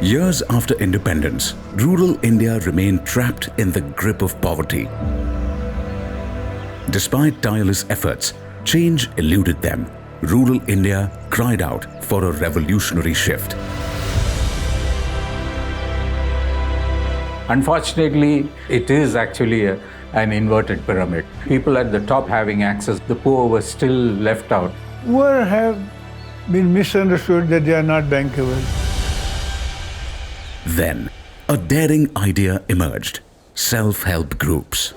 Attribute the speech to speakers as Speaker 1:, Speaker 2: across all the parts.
Speaker 1: Years after independence, rural India remained trapped in the grip of poverty. Despite tireless efforts, change eluded them. Rural India cried out for a revolutionary shift.
Speaker 2: Unfortunately, it is actually an inverted pyramid. People at the top having access, the poor were still left out.
Speaker 3: Poor have been misunderstood that they are not bankable.
Speaker 1: Then, a daring idea emerged: self-help groups.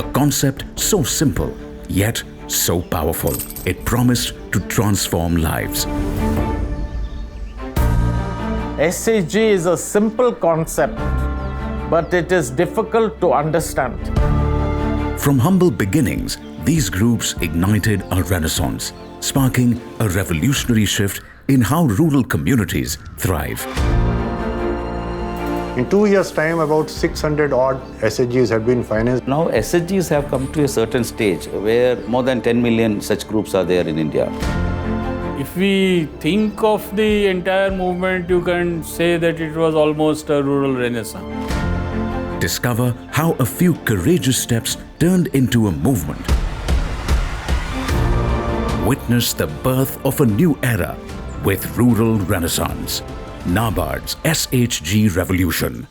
Speaker 1: A concept so simple, yet so powerful. It promised to transform lives.
Speaker 4: SHG is a simple concept, but it is difficult to understand.
Speaker 1: From humble beginnings, these groups ignited a renaissance, sparking a revolutionary shift in how rural communities thrive.
Speaker 5: In 2 years' time, about 600 odd SHGs have been financed.
Speaker 6: Now SHGs have come to a certain stage where more than 10 million such groups are there in India.
Speaker 7: If we think of the entire movement, you can say that it was almost a rural renaissance.
Speaker 1: Discover how a few courageous steps turned into a movement. Witness the birth of a new era with Rural Renaissance. NABARD's SHG Revolution.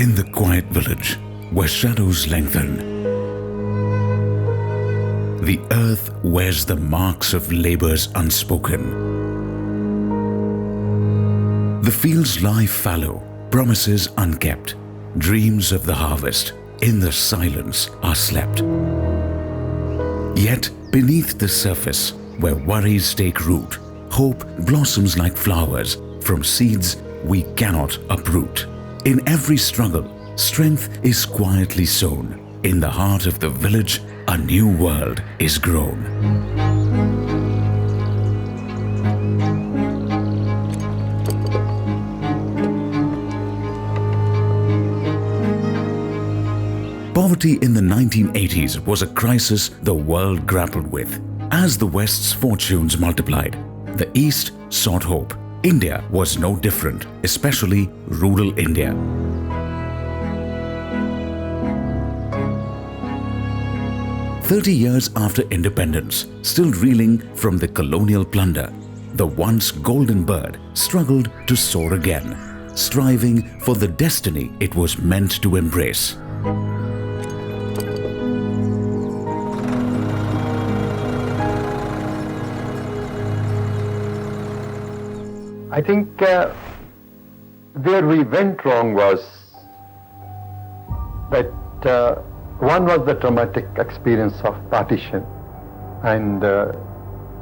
Speaker 1: In the quiet village where shadows lengthen, the earth wears the marks of labors unspoken. The fields lie fallow, promises unkept. Dreams of the harvest in the silence are slept. Yet beneath the surface, where worries take root, hope blossoms like flowers from seeds we cannot uproot. In every struggle, strength is quietly sown. In the heart of the village, a new world is grown. Poverty in the 1980s was a crisis the world grappled with. As the West's fortunes multiplied, the East sought hope. India was no different, especially rural India. "30 years after independence, still reeling from the colonial plunder, the once golden bird struggled to soar again, striving for the destiny it was meant to embrace.
Speaker 8: I think where we went wrong was that one was the traumatic experience of partition, and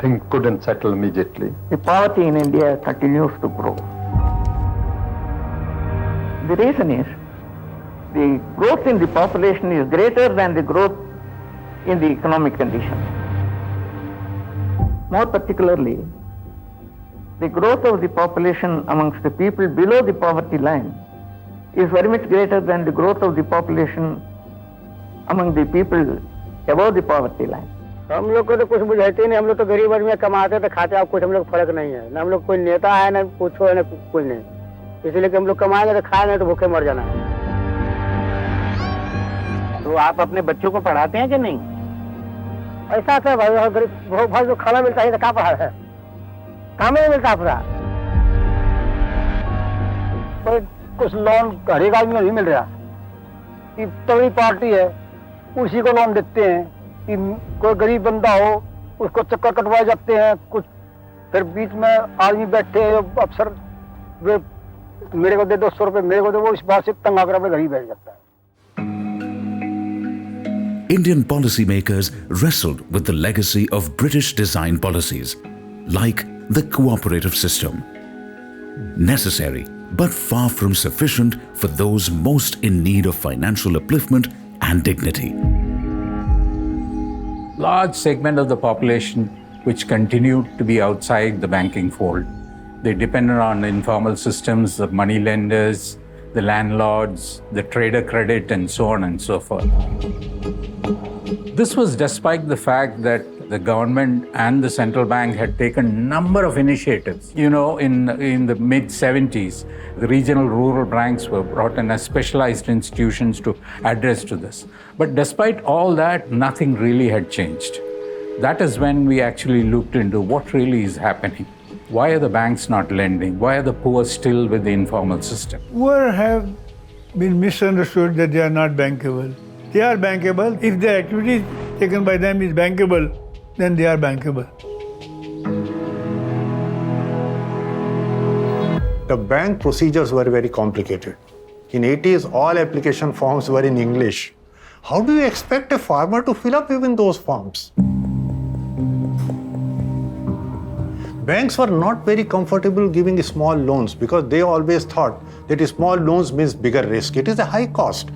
Speaker 8: things couldn't settle immediately.
Speaker 9: The poverty in India continues to grow. The reason is the growth in the population is greater than the growth in the economic conditions. More particularly, the growth of the population amongst the people below the poverty line is very much greater than the growth of the population among the people above the poverty line.
Speaker 10: हम लोग को तो कुछ बुझाते ही नहीं, हम लोग तो गरीब आदमी कमाते तो खाते, अब कुछ हम लोग फर्क नहीं है, ना हम लोग कोई नेता है, ना पूछो है, ना कुछ नहीं, इसलिए कि हम लोग कमाएंगे तो खाएंगे तो भूखे मर जाना है।
Speaker 9: तो आप अपने बच्चों को पढ़ाते हैं कि नहीं?
Speaker 10: ऐसा क्या भाई, गरीब भाई जो खाना मिलता है तो क्या पढ़ा है, काम नहीं मिलता पूरा, कुछ लोन हर एक आदमी को नहीं मिल रहा, कि तगड़ी पार्टी है उसी को लोन देते हैं, कि कोई गरीब बंदा हो उसको चक्कर कटवाए जाते हैं, कुछ फिर बीच में आदमी बैठे अफसर वे मेरे को दे 200 रुपए, मेरे को दे, वो इस बात से तंग आकर अपने गरीब बैठ जाता है।
Speaker 1: Indian policymakers wrestled with the legacy of British design policies, like the cooperative system. Necessary, but far from sufficient for those most in need of financial upliftment and dignity.
Speaker 2: Large segment of the population which continued to be outside the banking fold. They depended on informal systems, the money lenders, the landlords, the trader credit, and so on and so forth. This was despite the fact that the government and the central bank had taken a number of initiatives. In the mid-70s, the regional rural banks were brought in as specialized institutions to address to this. But despite all that, nothing really had changed. That is when we actually looked into what really is happening. Why are the banks not lending? Why are the poor still with the informal system?
Speaker 3: Poor have been misunderstood that they are not bankable. They are bankable. If their activities taken by them is bankable, then they are bankable.
Speaker 5: The bank procedures were very complicated. In 80s, all application forms were in English. How do you expect a farmer to fill up even those forms? Banks were not very comfortable giving small loans because they always thought that small loans means bigger risk. It is a high cost.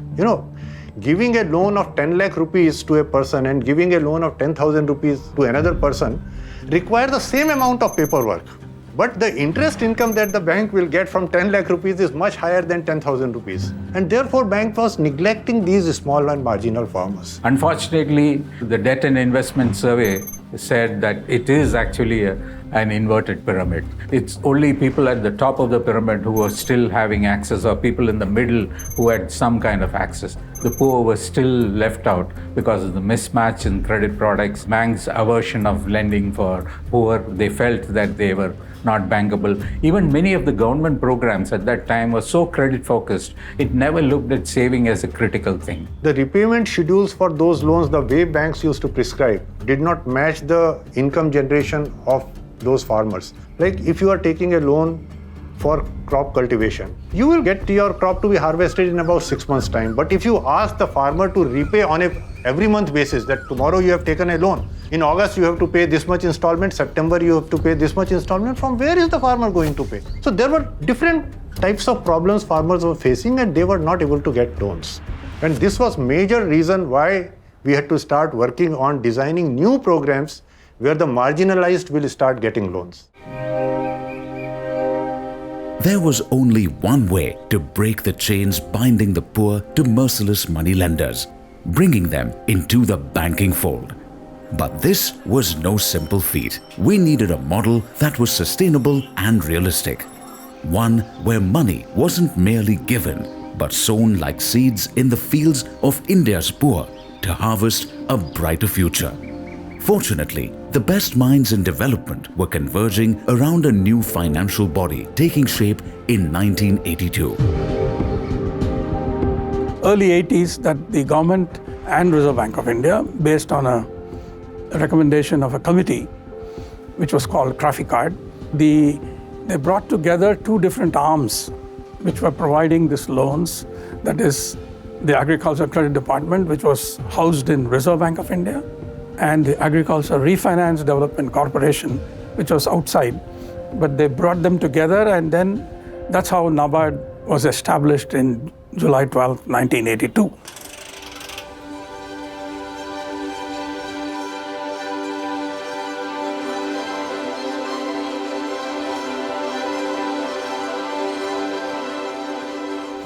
Speaker 5: Giving a loan of 10 lakh rupees to a person and giving a loan of 10,000 rupees to another person require the same amount of paperwork. But the interest income that the bank will get from 10 lakh rupees is much higher than 10,000 rupees. And therefore, bank was neglecting these small and marginal farmers.
Speaker 2: Unfortunately, the Debt and Investment Survey said that it is actually an inverted pyramid. It's only people at the top of the pyramid who are still having access, or people in the middle who had some kind of access. The poor were still left out because of the mismatch in credit products, banks' aversion of lending for poor. They felt that they were not bankable. Even many of the government programs at that time were so credit focused, it never looked at saving as a critical thing.
Speaker 5: The repayment schedules for those loans, the way banks used to prescribe, did not match the income generation of those farmers. Like if you are taking a loan for crop cultivation, you will get your crop to be harvested in about 6 months' time. But if you ask the farmer to repay on a every month basis, that tomorrow you have taken a loan, in August you have to pay this much installment, September you have to pay this much installment, from where is the farmer going to pay? So there were different types of problems farmers were facing and they were not able to get loans. And this was major reason why we had to start working on designing new programs where the marginalized will start getting loans.
Speaker 1: There was only one way to break the chains binding the poor to merciless moneylenders, bringing them into the banking fold. But this was no simple feat. We needed a model that was sustainable and realistic. One where money wasn't merely given, but sown like seeds in the fields of India's poor to harvest a brighter future. Fortunately, the best minds in development were converging around a new financial body taking shape in 1982.
Speaker 7: Early 80s, that the government and Reserve Bank of India, based on a recommendation of a committee, which was called Traficard, they brought together two different arms which were providing these loans. That is the Agriculture Credit Department, which was housed in Reserve Bank of India, and the Agriculture Refinance Development Corporation, which was outside. But they brought them together, and then that's how NABARD was established in July 12, 1982.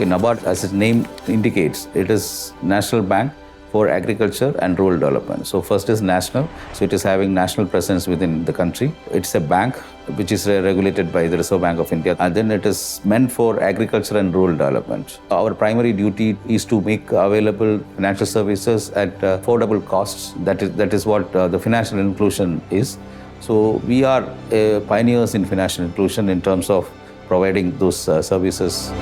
Speaker 6: NABARD, as its name indicates, it is National Bank for Agriculture and Rural Development. So first is national, so it is having national presence within the country. It's a bank which is regulated by the Reserve Bank of India, and then it is meant for agriculture and rural development. Our primary duty is to make available financial services at affordable costs. That is what the financial inclusion is. So we are pioneers in financial inclusion in terms of providing those services.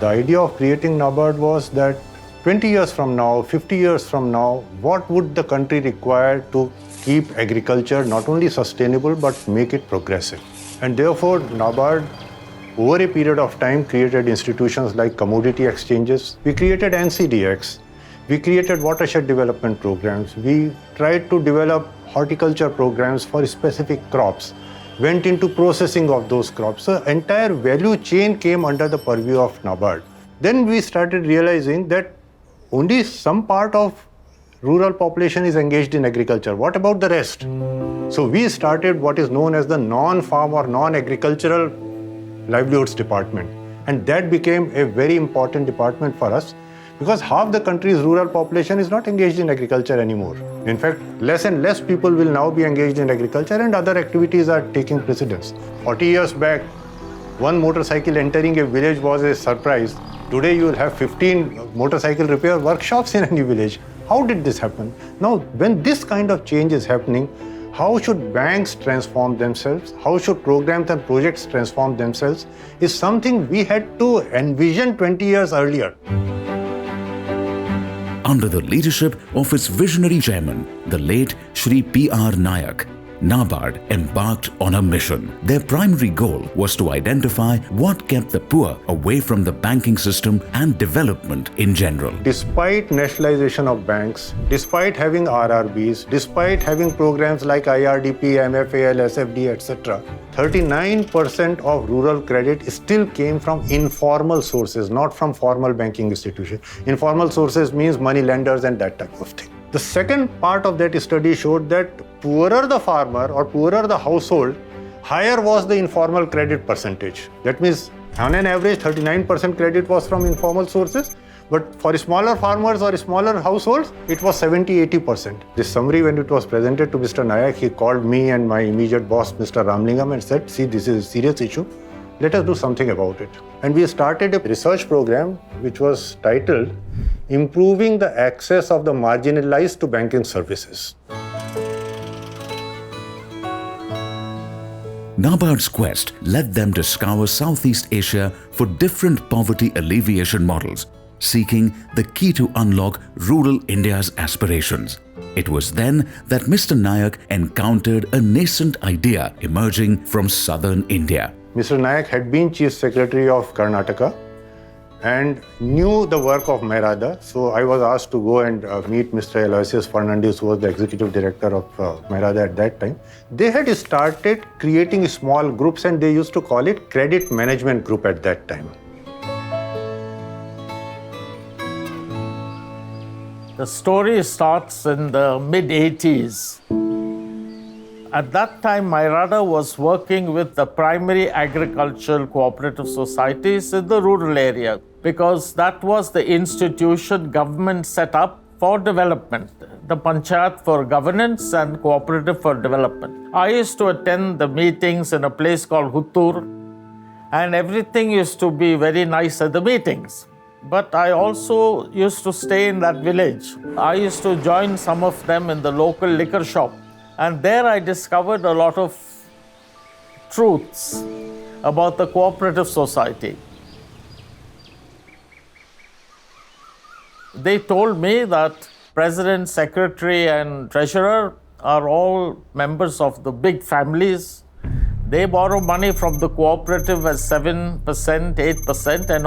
Speaker 5: The idea of creating NABARD was that 20 years from now, 50 years from now, what would the country require to keep agriculture not only sustainable but make it progressive? And therefore, NABARD, over a period of time, created institutions like commodity exchanges. We created NCDX. We created watershed development programs. We tried to develop horticulture programs for specific crops. Went into processing of those crops. So entire value chain came under the purview of NABARD. Then we started realizing that only some part of rural population is engaged in agriculture. What about the rest? So we started what is known as the non-farm or non-agricultural livelihoods department. And that became a very important department for us Because half the country's rural population is not engaged in agriculture anymore. In fact, less and less people will now be engaged in agriculture and other activities are taking precedence. 40 years back, one motorcycle entering a village was a surprise. Today you will have 15 motorcycle repair workshops in any village. How did this happen? Now, when this kind of change is happening, how should banks transform themselves? How should programs and projects transform themselves? Is something we had to envision 20 years earlier.
Speaker 1: Under the leadership of its visionary chairman, the late Shri P.R. Nayak, NABARD embarked on a mission. Their primary goal was to identify what kept the poor away from the banking system and development in general.
Speaker 5: Despite nationalization of banks, despite having RRBs, despite having programs like IRDP, MFAL, SFD, etc., 39% of rural credit still came from informal sources, not from formal banking institutions. Informal sources means money lenders and that type of thing. The second part of that study showed that poorer the farmer or poorer the household, higher was the informal credit percentage. That means on an average 39% credit was from informal sources, but for smaller farmers or smaller households, it was 70-80%. This summary, when it was presented to Mr. Nayak, he called me and my immediate boss, Mr. Ramlingam, and said, see, this is a serious issue. Let us do something about it. And we started a research program which was titled Improving the Access of the Marginalized to Banking Services.
Speaker 1: NABARD's quest led them to scour Southeast Asia for different poverty alleviation models, seeking the key to unlock rural India's aspirations. It was then that Mr. Nayak encountered a nascent idea emerging from southern India.
Speaker 5: Mr. Nayak had been Chief Secretary of Karnataka and knew the work of Mairada. So I was asked to go and meet Mr. Aloysius Fernandez, who was the Executive Director of Mairada at that time. They had started creating small groups and they used to call it Credit Management Group at that time.
Speaker 4: The story starts in the mid-80s. At that time, Mairada was working with the primary agricultural cooperative societies in the rural area because that was the institution government set up for development, the Panchayat for governance and cooperative for development. I used to attend the meetings in a place called Huttur, and everything used to be very nice at the meetings. But I also used to stay in that village. I used to join some of them in the local liquor shop. And there I discovered a lot of truths about the cooperative society. They told me that President, Secretary, and Treasurer are all members of the big families. They borrow money from the cooperative at 7%, 8%, and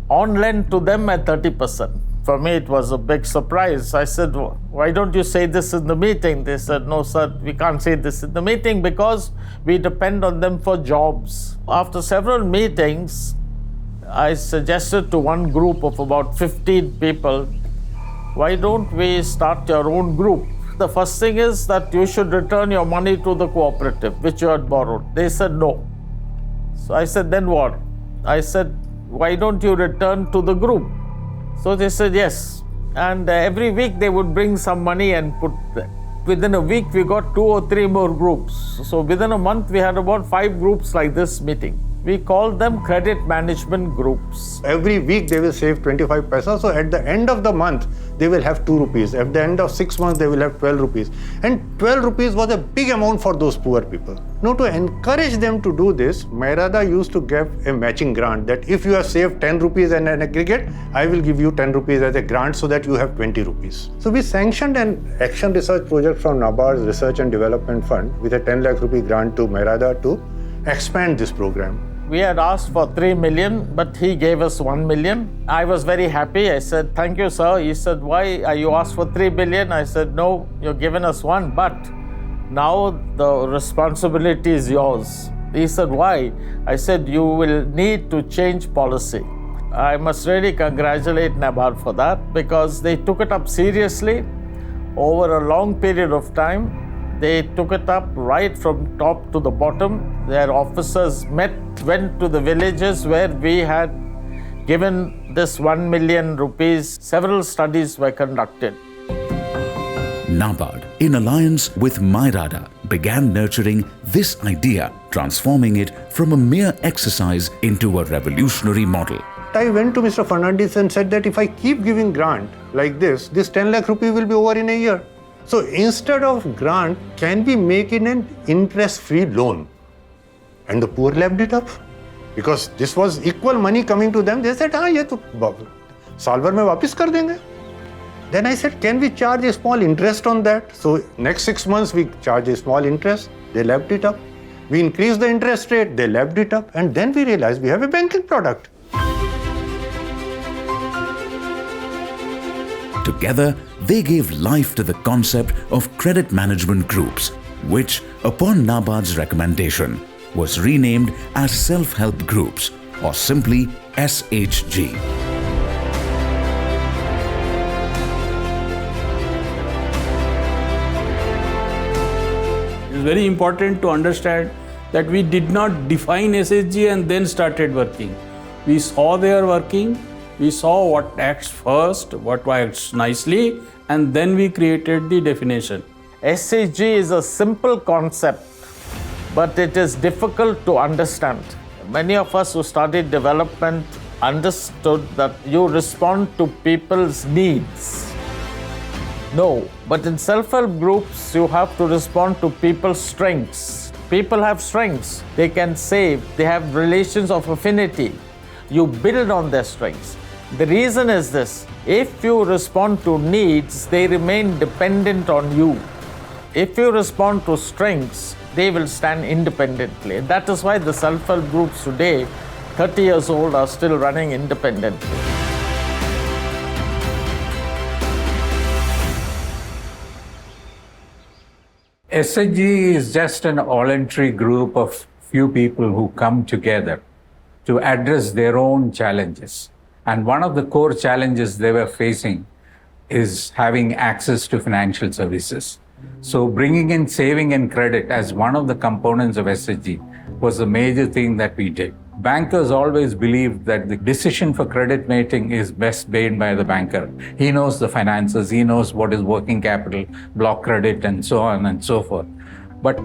Speaker 4: on lend to them at 30%. For me, it was a big surprise. I said, why don't you say this in the meeting? They said, no, sir, we can't say this in the meeting because we depend on them for jobs. After several meetings, I suggested to one group of about 15 people, why don't we start your own group? The first thing is that you should return your money to the cooperative, which you had borrowed. They said no. So I said, then what? I said, why don't you return to the group? So they said yes, and every week they would bring some money and put there. Within a week we got 2 or 3 more groups. So within a month we had about 5 groups like this meeting. We called them credit management groups.
Speaker 5: Every week they will save 25 paisa. So at the end of the month, they will have 2 rupees. At the end of 6 months, they will have 12 rupees. And 12 rupees was a big amount for those poor people. Now, to encourage them to do this, Mairada used to give a matching grant that if you have saved 10 rupees in an aggregate, I will give you 10 rupees as a grant so that you have 20 rupees. So we sanctioned an action research project from NABARD's Research and Development Fund with a 10 lakh rupee grant to Mairada to expand this program.
Speaker 4: We had asked for 3 million, but he gave us 1 million. I was very happy. I said, thank you, sir. He said, why are you asked for 3 billion? I said, no, you're giving us 1, but now the responsibility is yours. He said, why? I said, you will need to change policy. I must really congratulate NABARD for that because they took it up seriously over a long period of time. They took it up right from top to the bottom. Their officers went to the villages where we had given this 1 million rupees, several studies were conducted.
Speaker 1: NABARD, in alliance with MyRada, began nurturing this idea, transforming it from a mere exercise into a revolutionary model.
Speaker 5: I went to Mr. Fernandes and said that if I keep giving grant like this 10 lakh rupee will be over in a year. So instead of grant, can we make it an interest-free loan? And the poor lapped it up. Because this was equal money coming to them. They said, ye to saal bhar mein wapis kar denge. Then I said, can we charge a small interest on that? So next 6 months we charge a small interest. They lapped it up. We increased the interest rate. They lapped it up. And then we realized we have a banking product.
Speaker 1: Together, they gave life to the concept of credit management groups, which, upon NABARD's recommendation, was renamed as self-help groups, or simply SHG.
Speaker 11: It's very important to understand that we did not define SHG and then started working. We saw they are working. We saw what acts first, what works nicely, and then we created the definition.
Speaker 4: SHG is a simple concept, but it is difficult to understand. Many of us who studied development understood that you respond to people's needs. No, but in self-help groups, you have to respond to people's strengths. People have strengths. They can save. They have relations of affinity. You build on their strengths. The reason is this: if you respond to needs, they remain dependent on you. If you respond to strengths, they will stand independently. That is why the self-help groups today, 30 years old, are still running independently.
Speaker 2: SHG is just an voluntary group of few people who come together to address their own challenges. And one of the core challenges they were facing is having access to financial services. So bringing in saving and credit as one of the components of SHG was a major thing that we did. Bankers always believed that the decision for credit making is best made by the banker. He knows the finances, he knows what is working capital, block credit, and so on and so forth. But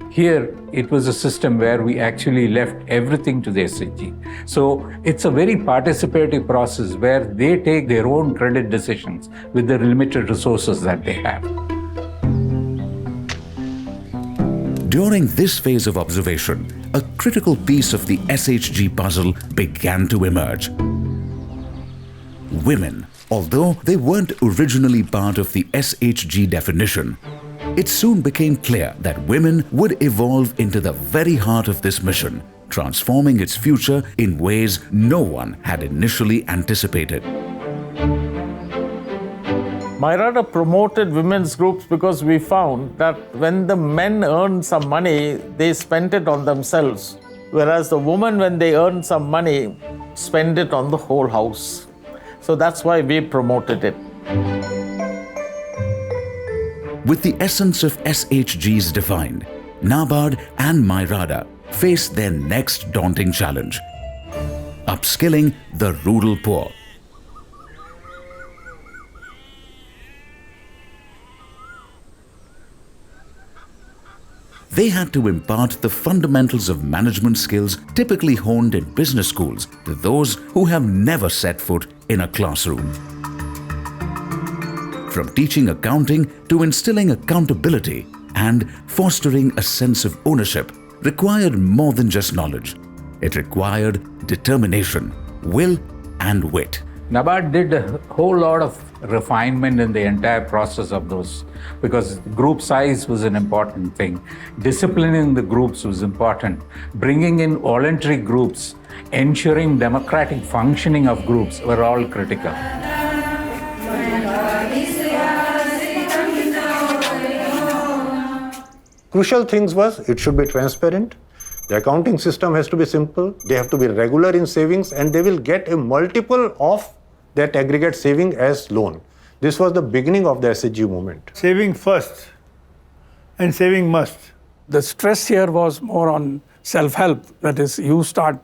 Speaker 2: here, it was a system where we actually left everything to the SHG. So it's a very participative process where they take their own credit decisions with the limited resources that they have.
Speaker 1: During this phase of observation, a critical piece of the SHG puzzle began to emerge. Women, although they weren't originally part of the SHG definition, it soon became clear that women would evolve into the very heart of this mission, transforming its future in ways no one had initially anticipated.
Speaker 4: MyRada promoted women's groups because we found that when the men earned some money, they spent it on themselves, whereas the women, when they earned some money, spend it on the whole house. So that's why we promoted it.
Speaker 1: With the essence of SHGs defined, NABARD and MyRada faced their next daunting challenge: upskilling the rural poor. They had to impart the fundamentals of management skills typically honed in business schools to those who have never set foot in a classroom. From teaching accounting to instilling accountability and fostering a sense of ownership required more than just knowledge. It required determination, will, and wit.
Speaker 2: NABARD did a whole lot of refinement in the entire process of those, because group size was an important thing. Disciplining the groups was important. Bringing in voluntary groups, ensuring democratic functioning of groups were all critical.
Speaker 5: Crucial things was it should be transparent. The accounting system has to be simple. They have to be regular in savings, and they will get a multiple of that aggregate saving as loan. This was the beginning of the SHG movement.
Speaker 3: Saving first and saving must.
Speaker 7: The stress here was more on self-help. That is, you start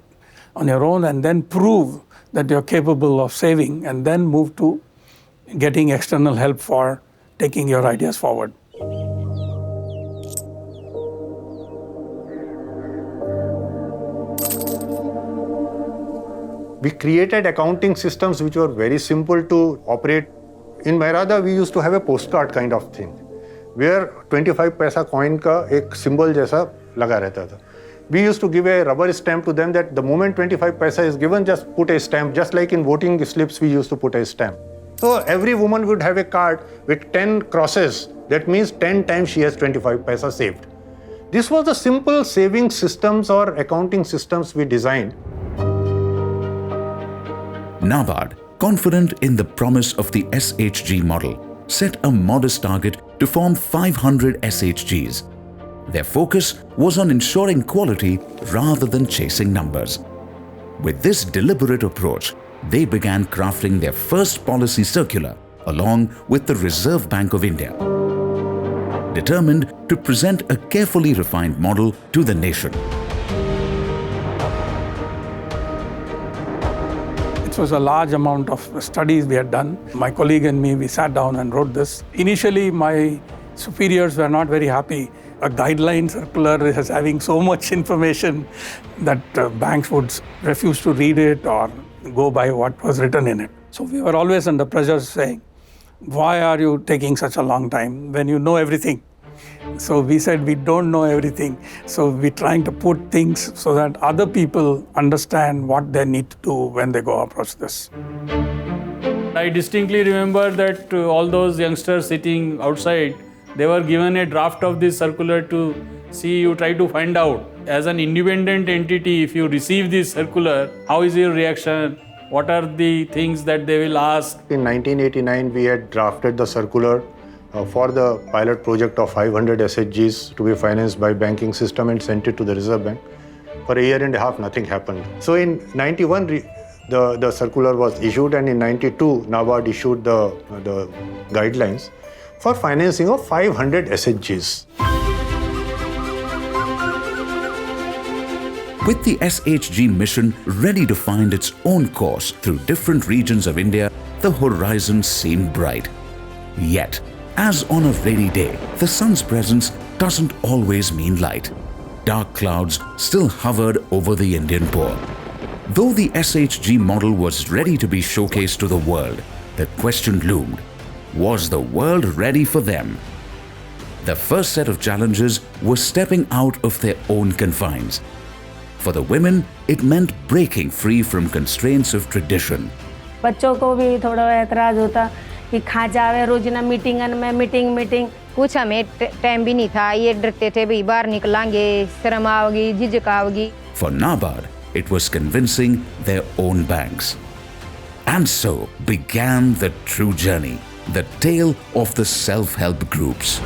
Speaker 7: on your own and then prove that you're capable of saving, and then move to getting external help for taking your ideas forward.
Speaker 5: We created accounting systems which were very simple to operate. In Maharada, we used to have a postcard kind of thing, where 25 paisa coin का एक symbol जैसा लगा रहता था. We used to give a rubber stamp to them that the moment 25 paisa is given, just put a stamp, just like in voting slips we used to put a stamp. So every woman would have a card with 10 crosses. That means 10 times she has 25 paisa saved. This was the simple saving systems or accounting systems we designed.
Speaker 1: NABARD, confident in the promise of the SHG model, set a modest target to form 500 SHGs. Their focus was on ensuring quality rather than chasing numbers. With this deliberate approach, they began crafting their first policy circular along with the Reserve Bank of India, determined to present a carefully refined model to the nation.
Speaker 7: It was a large amount of studies we had done. My colleague and me, we sat down and wrote this. Initially, my superiors were not very happy. A guideline circular is having so much information that banks would refuse to read it or go by what was written in it. So we were always under pressure saying, why are you taking such a long time when you know everything? So we said we don't know everything. So we're trying to put things so that other people understand what they need to do when they go approach this.
Speaker 11: I distinctly remember that all those youngsters sitting outside, they were given a draft of this circular to see, you try to find out. As an independent entity, if you receive this circular, how is your reaction? What are the things that they will ask?
Speaker 5: In 1989, we had drafted the circular for the pilot project of 500 SHGs to be financed by banking system and sent it to the Reserve Bank. For a year and a half, nothing happened. So in 91, the circular was issued, and in 92, NABARD issued the guidelines for financing of 500 SHGs.
Speaker 1: With the SHG mission ready to find its own course through different regions of India, the horizon seemed bright. Yet, as on a rainy day, the sun's presence doesn't always mean light. Dark clouds still hovered over the Indian poor. Though the SHG model was ready to be showcased to the world, the question loomed, was the world ready for them? The first set of challenges was stepping out of their own confines. For the women, it meant breaking free from constraints of tradition.
Speaker 12: बच्चों को भी थोड़ा ऐतराज होता कि खा जावे रोजना meeting में मीटिंग
Speaker 13: कुछ हमें टाइम भी नहीं था, ये डरते थे भाई बाहर निकलांगे शर्म आओगी झिझक आओगी.
Speaker 1: For NABARD, it was convincing their own banks. And so began the true journey, the tale of the self-help groups.